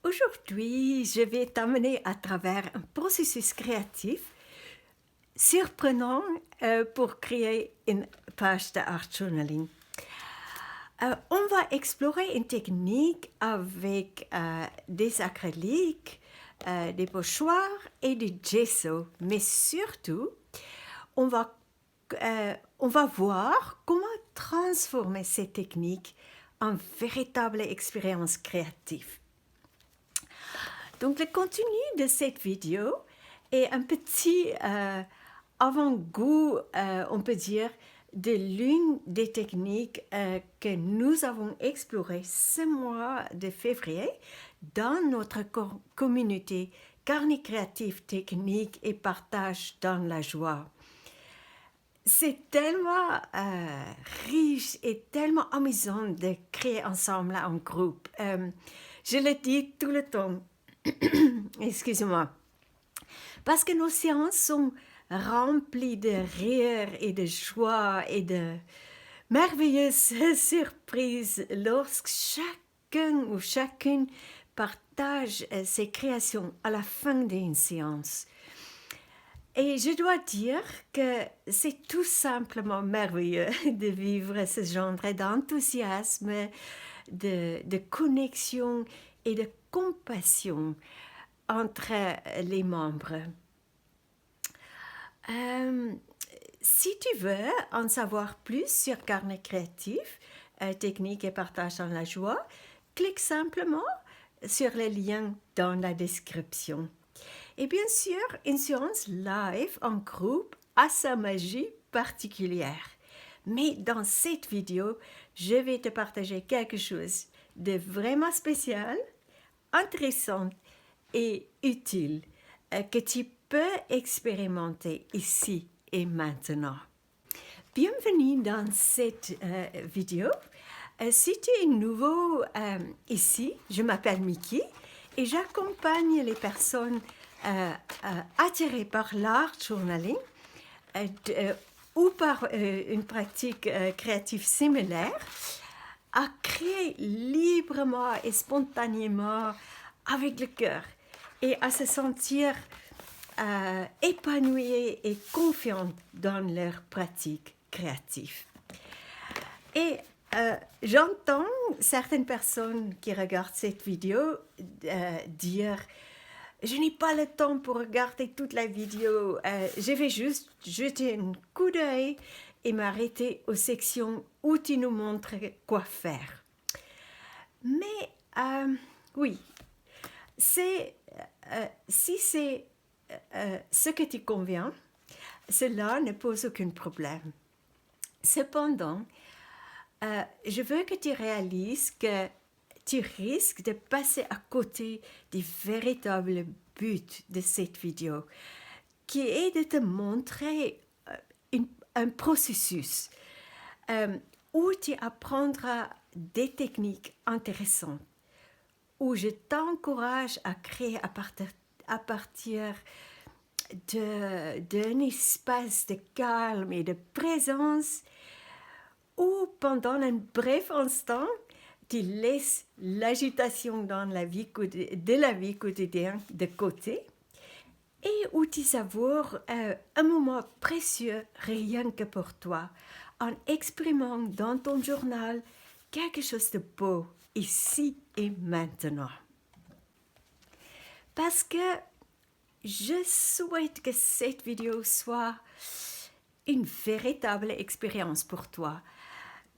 Aujourd'hui, je vais t'amener à travers un processus créatif surprenant pour créer une page de art journaling. On va explorer une technique avec des acryliques, des pochoirs et du gesso, mais surtout, on va, on va voir comment transformer ces techniques en véritable expérience créative. Donc, le contenu de cette vidéo est un petit avant-goût, on peut dire, de l'une des techniques que nous avons explorées ce mois de février dans notre communauté Carnet créatif, technique et partage dans la joie. C'est tellement riche et tellement amusant de créer ensemble en groupe. Je le dis tout le temps. Excusez-moi. Parce que nos séances sont remplies de rire et de joie et de merveilleuses surprises lorsque chacun ou chacune partage ses créations à la fin d'une séance. Et je dois dire que c'est tout simplement merveilleux de vivre ce genre d'enthousiasme, de connexion et de compassion entre les membres. Si tu veux en savoir plus sur Carnet créatif, technique et partage dans la joie, clique simplement sur le lien dans la description. Et bien sûr, une séance live en groupe a sa magie particulière. Mais dans cette vidéo, je vais te partager quelque chose de vraiment spécial, intéressant et utile que tu peux expérimenter ici et maintenant. Bienvenue dans cette vidéo. Si tu es nouveau ici, je m'appelle Miki et j'accompagne les personnes attirées par l'art journaling ou par une pratique créative similaire à créer librement et spontanément avec le cœur et à se sentir épanouies et confiantes dans leur pratique créative. Et j'entends certaines personnes qui regardent cette vidéo dire « Je n'ai pas le temps pour regarder toute la vidéo, je vais juste jeter un coup d'œil et m'arrêter aux sections où tu nous montres quoi faire. » Mais oui, si c'est ce que tu convient, cela ne pose aucun problème. Cependant, je veux que tu réalises que tu risques de passer à côté du véritable but de cette vidéo, qui est de te montrer un processus où tu apprendras des techniques intéressantes, où je t'encourage à créer à partir d'un espace de calme et de présence, où pendant un bref instant, tu laisses l'agitation de la vie quotidienne de côté et où tu savoures un moment précieux rien que pour toi, en exprimant dans ton journal quelque chose de beau ici et maintenant. Parce que je souhaite que cette vidéo soit une véritable expérience pour toi.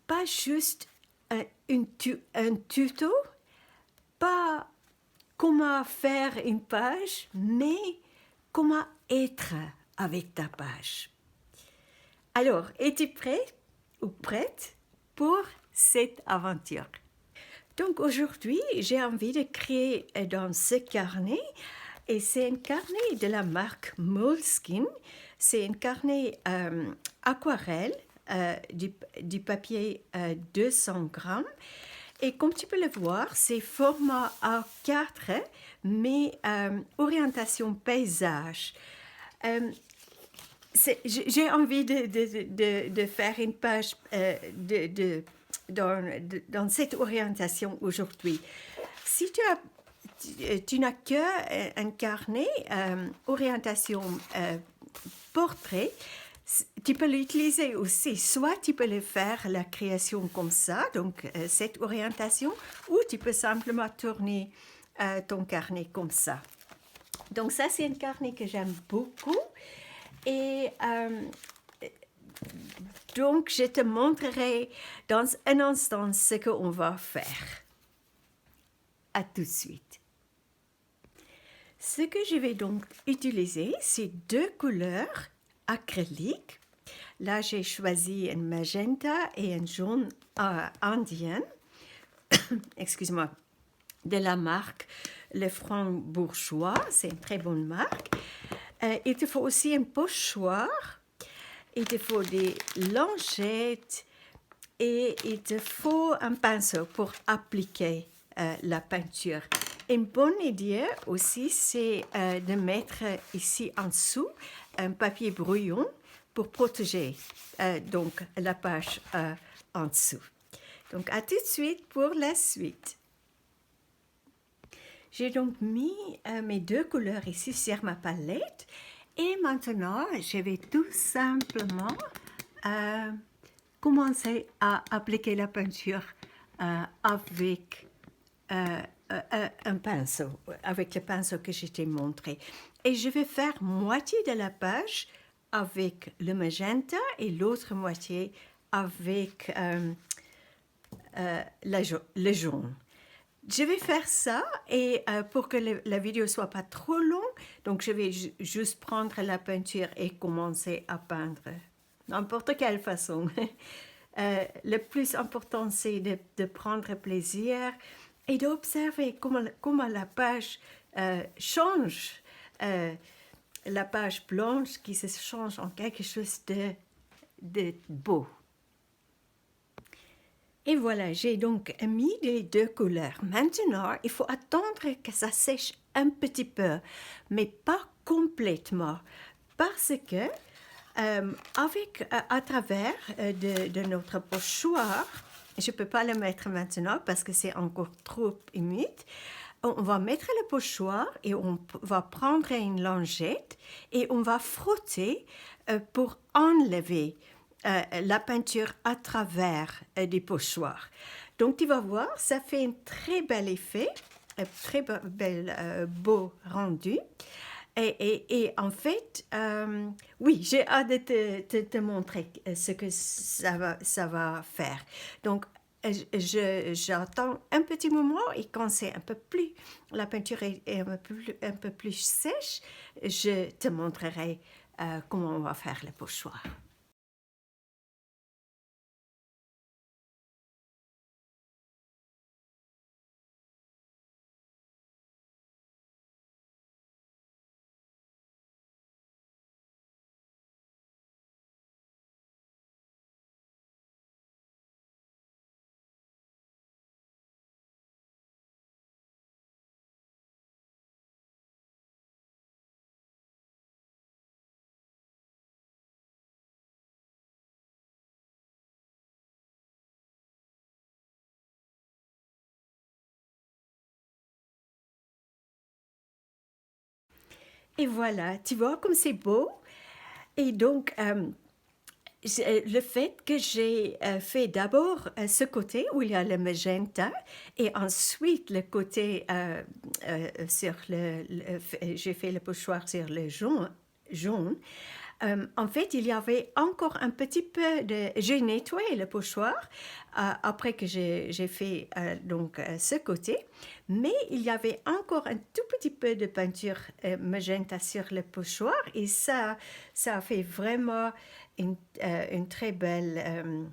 Pas juste un tuto, pas comment faire une page, mais comment être avec ta page. Alors, es-tu prêt ou prête pour cette aventure? Donc aujourd'hui, j'ai envie de créer dans ce carnet, et c'est un carnet de la marque Moleskine. C'est un carnet aquarelle du papier 200 grammes. Et comme tu peux le voir, c'est format A4, mais orientation paysage. J'ai envie de faire une page dans cette orientation aujourd'hui. Si tu as tu n'as qu'un carnet orientation portrait. Tu peux l'utiliser aussi, soit tu peux le faire la création comme ça, donc cette orientation, ou tu peux simplement tourner ton carnet comme ça. Donc ça, c'est un carnet que j'aime beaucoup. Et donc, je te montrerai dans un instant ce qu'on va faire. À tout de suite. Ce que je vais donc utiliser, c'est deux couleurs acryliques. Là, j'ai choisi un magenta et un jaune indien. Excuse-moi. De la marque Le Franc Bourgeois. C'est une très bonne marque. Il te faut aussi un pochoir. Il te faut des langettes et il te faut un pinceau pour appliquer la peinture. Une bonne idée aussi, c'est de mettre ici en dessous un papier brouillon pour protéger donc la page en dessous. Donc à tout de suite pour la suite. J'ai donc mis mes deux couleurs ici sur ma palette et maintenant je vais tout simplement commencer à appliquer la peinture avec un pinceau, avec le pinceau que je t'ai montré. Et je vais faire moitié de la page avec le magenta et l'autre moitié avec le jaune. Je vais faire ça et pour que la vidéo soit pas trop longue, donc je vais juste prendre la peinture et commencer à peindre n'importe quelle façon. Le plus important, c'est de prendre plaisir et d'observer comment la page change, la page blanche qui se change en quelque chose de beau. Et voilà, j'ai donc mis les deux couleurs. Maintenant, il faut attendre que ça sèche un petit peu, mais pas complètement, parce que à travers de notre pochoir, je ne peux pas le mettre maintenant parce que c'est encore trop humide, on va mettre le pochoir et on va prendre une lingette et on va frotter pour enlever la peinture à travers des pochoirs. Donc tu vas voir, ça fait un très bel effet, un très beau rendu. Et en fait, oui, j'ai hâte de te montrer ce que ça va faire. Donc, j'attends un petit moment et quand c'est un peu plus, la peinture est un peu plus sèche, je te montrerai comment on va faire le pochoir. Et voilà, tu vois comme c'est beau. Et donc, le fait que j'ai fait d'abord ce côté où il y a le magenta et ensuite le côté sur j'ai fait le pochoir sur le jaune. En fait, il y avait encore un petit peu de... J'ai nettoyé le pochoir après que j'ai fait donc ce côté, mais il y avait encore un tout petit peu de peinture magenta sur le pochoir et ça a fait vraiment une très belle...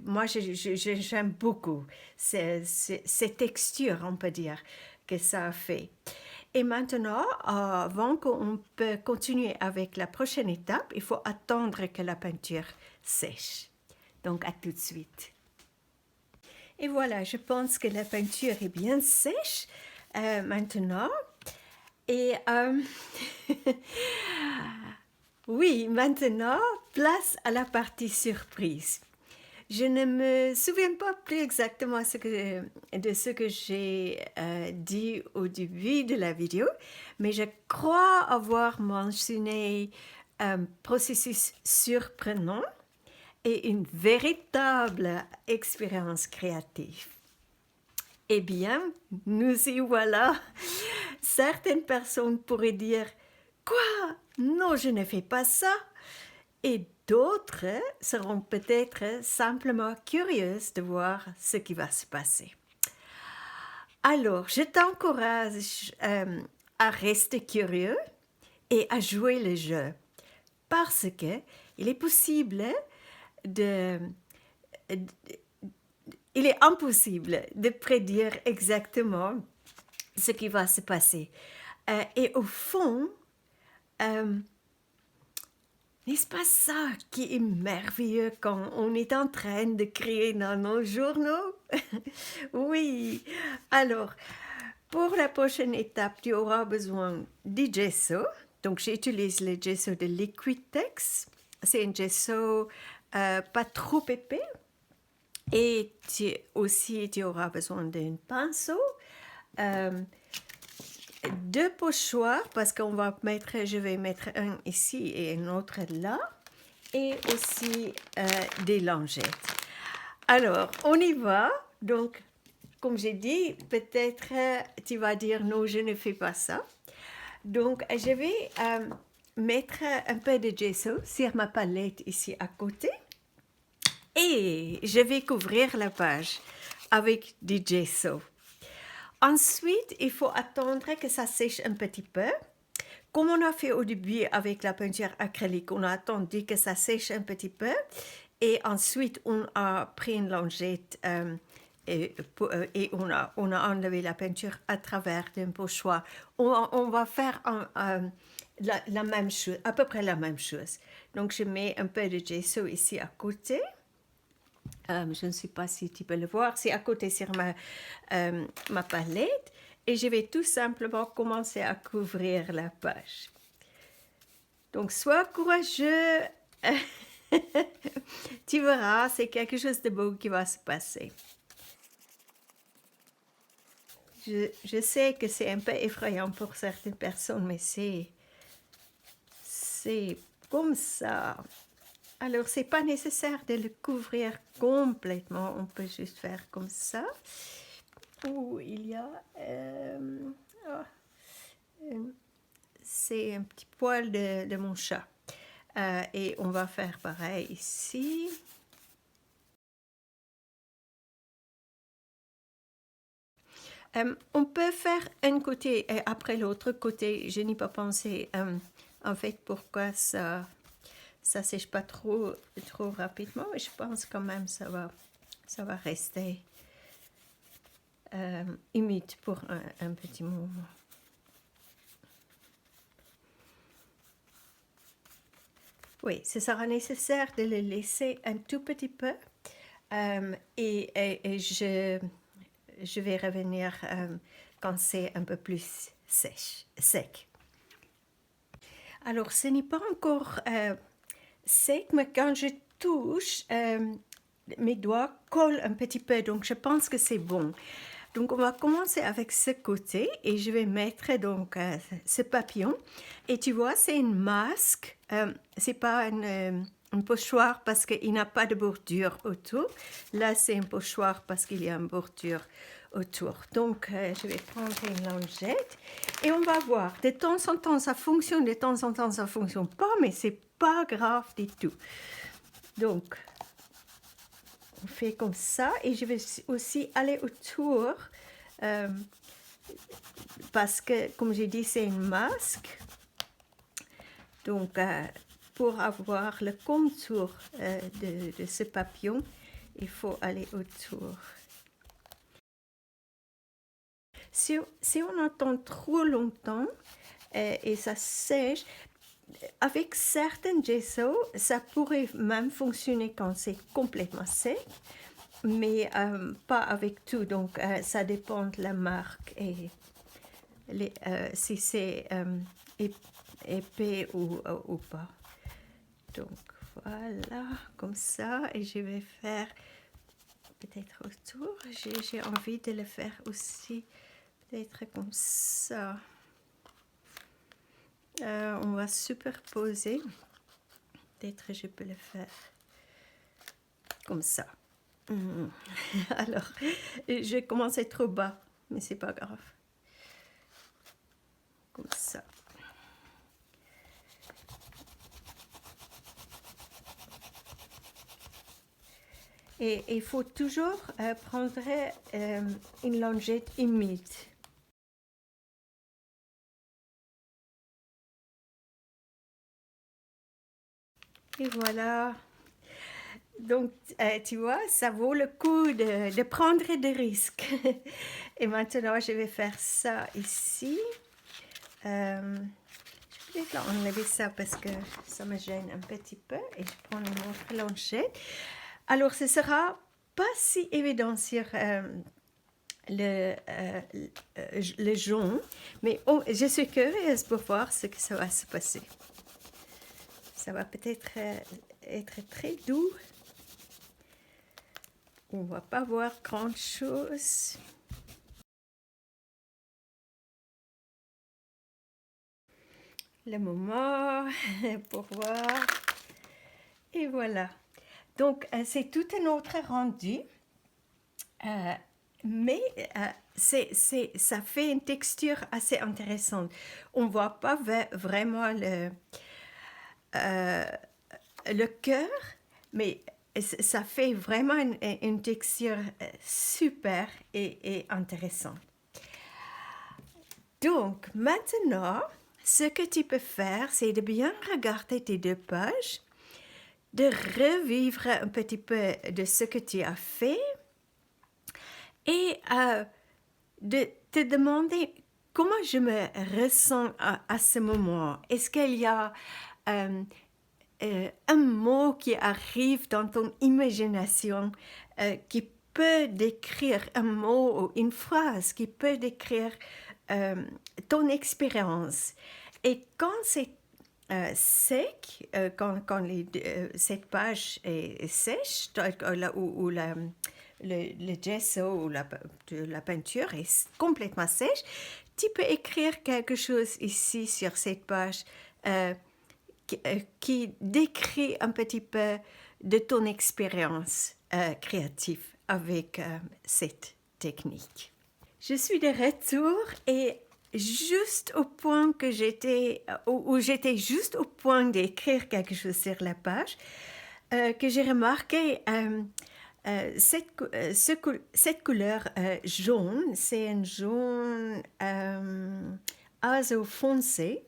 moi, j'aime beaucoup cette texture, on peut dire, que ça a fait. Et maintenant, avant qu'on peut continuer avec la prochaine étape, il faut attendre que la peinture sèche. Donc, à tout de suite. Et voilà, je pense que la peinture est bien sèche maintenant. Et oui, maintenant, place à la partie surprise. Je ne me souviens pas plus exactement de ce que j'ai dit au début de la vidéo, mais je crois avoir mentionné un processus surprenant et une véritable expérience créative. Eh bien, nous y voilà. Certaines personnes pourraient dire « Quoi? Non, je ne fais pas ça !» Et d'autres seront peut-être simplement curieuses de voir ce qui va se passer. Alors, je t'encourage à rester curieux et à jouer le jeu parce que il est possible il est impossible de prédire exactement ce qui va se passer. Et au fond, n'est-ce pas ça qui est merveilleux quand on est en train de créer dans nos journaux? Oui. Alors, pour la prochaine étape, tu auras besoin du gesso. Donc, j'utilise le gesso de Liquitex. C'est un gesso pas trop épais. Et tu auras besoin d'un pinceau, 2 pochoirs, parce je vais mettre un ici et un autre là, et aussi des lingettes. Alors, on y va. Donc, comme j'ai dit, peut-être tu vas dire non, je ne fais pas ça. Donc, je vais mettre un peu de gesso sur ma palette ici à côté. Et je vais couvrir la page avec du gesso. Ensuite, il faut attendre que ça sèche un petit peu. Comme on a fait au début avec la peinture acrylique, on a attendu que ça sèche un petit peu. Et ensuite, on a pris une lingette et on a enlevé la peinture à travers d'un pochoir. On va faire la même chose, à peu près la même chose. Donc, je mets un peu de gesso ici à côté. Je ne sais pas si tu peux le voir, c'est à côté sur ma palette. Et je vais tout simplement commencer à couvrir la page. Donc, sois courageux. Tu verras, c'est quelque chose de beau qui va se passer. Je sais que c'est un peu effrayant pour certaines personnes, mais c'est comme ça. Alors, ce n'est pas nécessaire de le couvrir complètement. On peut juste faire comme ça. Oh, il y a... c'est un petit poil de mon chat. Et on va faire pareil ici. On peut faire un côté et après l'autre côté. Je n'ai pas pensé en fait pourquoi ça sèche pas trop rapidement, mais je pense quand même ça va rester humide pour un petit moment. Oui, ce sera nécessaire de le laisser un tout petit peu et je vais revenir quand c'est un peu plus sec. Alors, ce n'est pas encore sec, mais quand je touche, mes doigts collent un petit peu, donc je pense que c'est bon. Donc, on va commencer avec ce côté et je vais mettre donc ce papillon. Et tu vois, c'est une masque, c'est pas un pochoir parce qu'il n'a pas de bordure autour. Là, c'est un pochoir parce qu'il y a une bordure autour. Donc, je vais prendre une lingette et on va voir. De temps en temps, ça fonctionne, de temps en temps, ça ne fonctionne pas, mais c'est pas grave du tout. Donc, on fait comme ça et je vais aussi aller autour parce que, comme j'ai dit, c'est une masque. Donc, pour avoir le contour de ce papillon, il faut aller autour. Si on attend trop longtemps et ça sèche, avec certains gesso, ça pourrait même fonctionner quand c'est complètement sec, mais pas avec tout. Donc, ça dépend de la marque et si c'est épais ou pas. Donc, Voilà, comme ça. Et je vais faire peut-être autour. J'ai envie de le faire aussi peut-être comme ça. On va superposer. Peut-être je peux le faire comme ça. Alors, je commençais trop bas, mais c'est pas grave. Comme ça. Et il faut toujours prendre une lingette humide. Et voilà. Donc, tu vois, ça vaut le coup de prendre des risques. Et maintenant, je vais faire ça ici. Je vais peut-être enlever ça parce que ça me gêne un petit peu. Et je prends une autre lingette. Alors, ce sera pas si évident sur le jaune, mais je suis curieuse pour voir ce que ça va se passer. Ça va peut-être être très doux. On ne va pas voir grand-chose. Le moment pour voir. Et voilà. Donc, c'est tout un autre rendu. Mais ça fait une texture assez intéressante. On ne voit pas vraiment le cœur, mais ça fait vraiment une texture super et intéressante. Donc, maintenant, ce que tu peux faire, c'est de bien regarder tes deux pages, de revivre un petit peu de ce que tu as fait et de te demander comment je me ressens à ce moment. Est-ce qu'il y a un mot qui arrive dans ton imagination qui peut décrire un mot ou une phrase qui peut décrire ton expérience. Et quand c'est sec, quand cette page est sèche, là où le gesso ou la peinture est complètement sèche, tu peux écrire quelque chose ici sur cette page qui décrit un petit peu de ton expérience créative avec cette technique. Je suis de retour et juste au point que où j'étais juste au point d'écrire quelque chose sur la page, que j'ai remarqué cette couleur jaune, c'est un jaune azo foncé.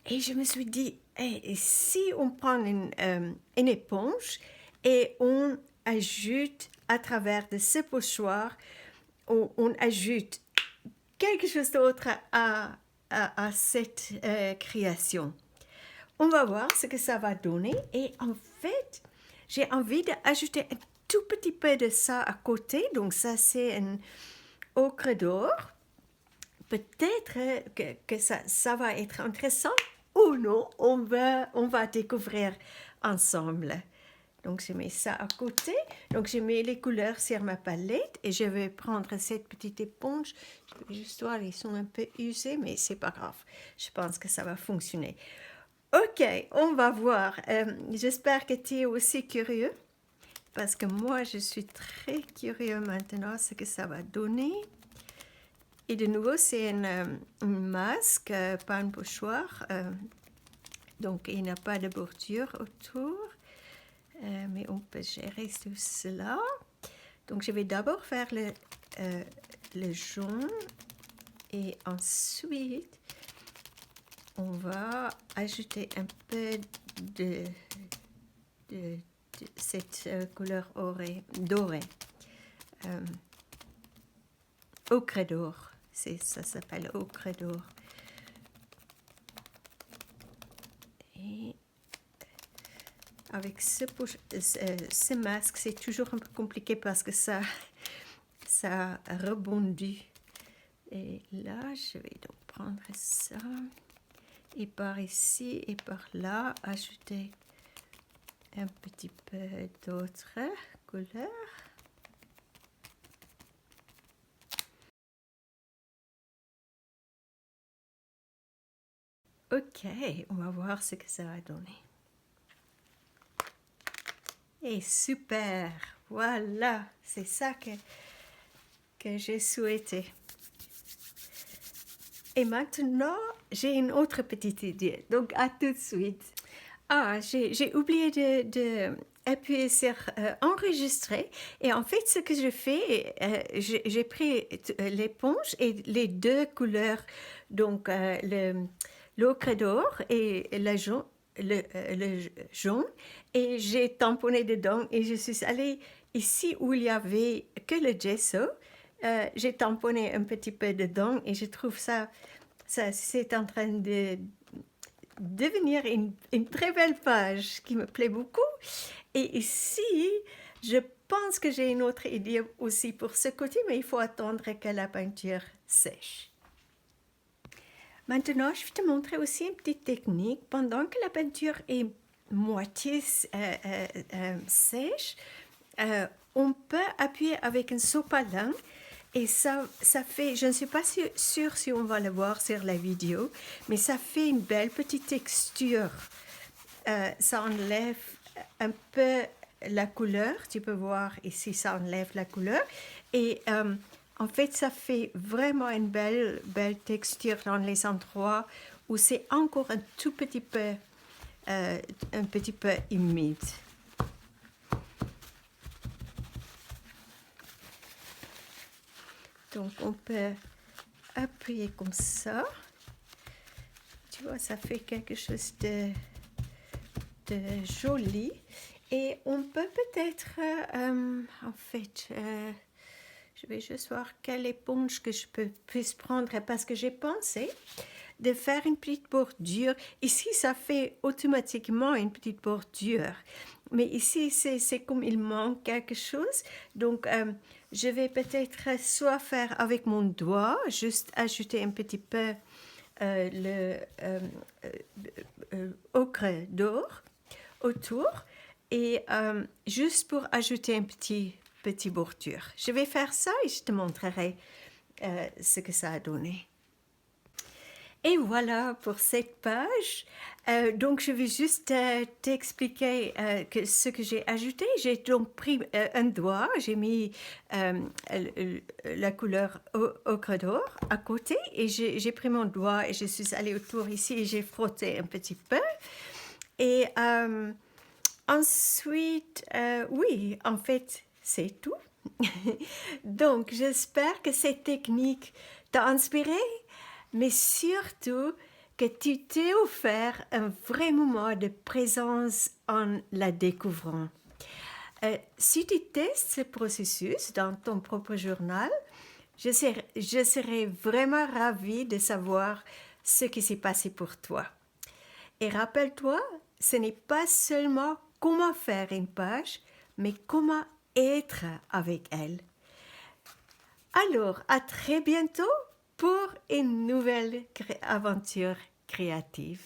Et je me suis dit, hey, si on prend une éponge et on ajoute à travers de ce pochoir, on ajoute quelque chose d'autre à cette création. On va voir ce que ça va donner. Et en fait, j'ai envie d'ajouter un tout petit peu de ça à côté. Donc ça, c'est un ocre d'or. Peut-être que ça va être intéressant ou non, on va découvrir ensemble. Donc, je mets ça à côté. Donc, je mets les couleurs sur ma palette et je vais prendre cette petite éponge. Je vais juste voir, ils sont un peu usés, mais c'est pas grave. Je pense que ça va fonctionner. Ok, on va voir. J'espère que tu es aussi curieux parce que moi, je suis très curieux maintenant ce que ça va donner. Et de nouveau, c'est un masque, pas un pochoir. Donc, il n'y a pas de bordure autour. Mais on peut gérer tout cela. Donc, je vais d'abord faire le jaune. Et ensuite, on va ajouter un peu de cette couleur dorée. Ocre d'or. Ça s'appelle ocre d'or. Et avec ce masque, c'est toujours un peu compliqué parce que ça rebondit. Et là, je vais donc prendre ça et par ici et par là, ajouter un petit peu d'autres couleurs. Ok, on va voir ce que ça va donner. Et super, voilà, c'est ça que j'ai souhaité. Et maintenant, j'ai une autre petite idée, donc à tout de suite. Ah, j'ai oublié de appuyer sur enregistrer. Et en fait, ce que je fais, j'ai pris l'éponge et les deux couleurs, donc l'ocre d'or et le jaune, et j'ai tamponné dedans et je suis allée ici où il y avait que le gesso. J'ai tamponné un petit peu dedans et je trouve ça c'est en train de devenir une très belle page qui me plaît beaucoup. Et ici, je pense que j'ai une autre idée aussi pour ce côté, mais il faut attendre que la peinture sèche. Maintenant, je vais te montrer aussi une petite technique. Pendant que la peinture est moitié sèche, on peut appuyer avec un sopalin et ça fait, je ne suis pas sûre si on va le voir sur la vidéo, mais ça fait une belle petite texture. Ça enlève un peu la couleur, tu peux voir ici, ça enlève la couleur. Et en fait, ça fait vraiment une belle texture dans les endroits où c'est encore un petit peu humide. Donc, on peut appuyer comme ça. Tu vois, ça fait quelque chose de joli. Et on peut peut-être, en fait, je vais juste voir quelle éponge que je puisse prendre parce que j'ai pensé de faire une petite bordure. Ici, ça fait automatiquement une petite bordure. Mais ici, c'est comme il manque quelque chose. Donc, je vais peut-être soit faire avec mon doigt, juste ajouter un petit peu ocre d'or autour et juste pour ajouter un petit bordure. Je vais faire ça et je te montrerai ce que ça a donné. Et voilà pour cette page. Donc, je vais juste t'expliquer ce que j'ai ajouté. J'ai donc pris un doigt, j'ai mis la couleur ocre d'or à côté et j'ai pris mon doigt et je suis allée autour ici et j'ai frotté un petit peu. Et ensuite, oui, en fait, c'est tout. Donc, j'espère que cette technique t'a inspiré, mais surtout que tu t'es offert un vrai moment de présence en la découvrant. Si tu testes ce processus dans ton propre journal, je serais vraiment ravie de savoir ce qui s'est passé pour toi. Et rappelle-toi, ce n'est pas seulement comment faire une page, mais comment être avec elle. Alors, à très bientôt pour une nouvelle aventure créative.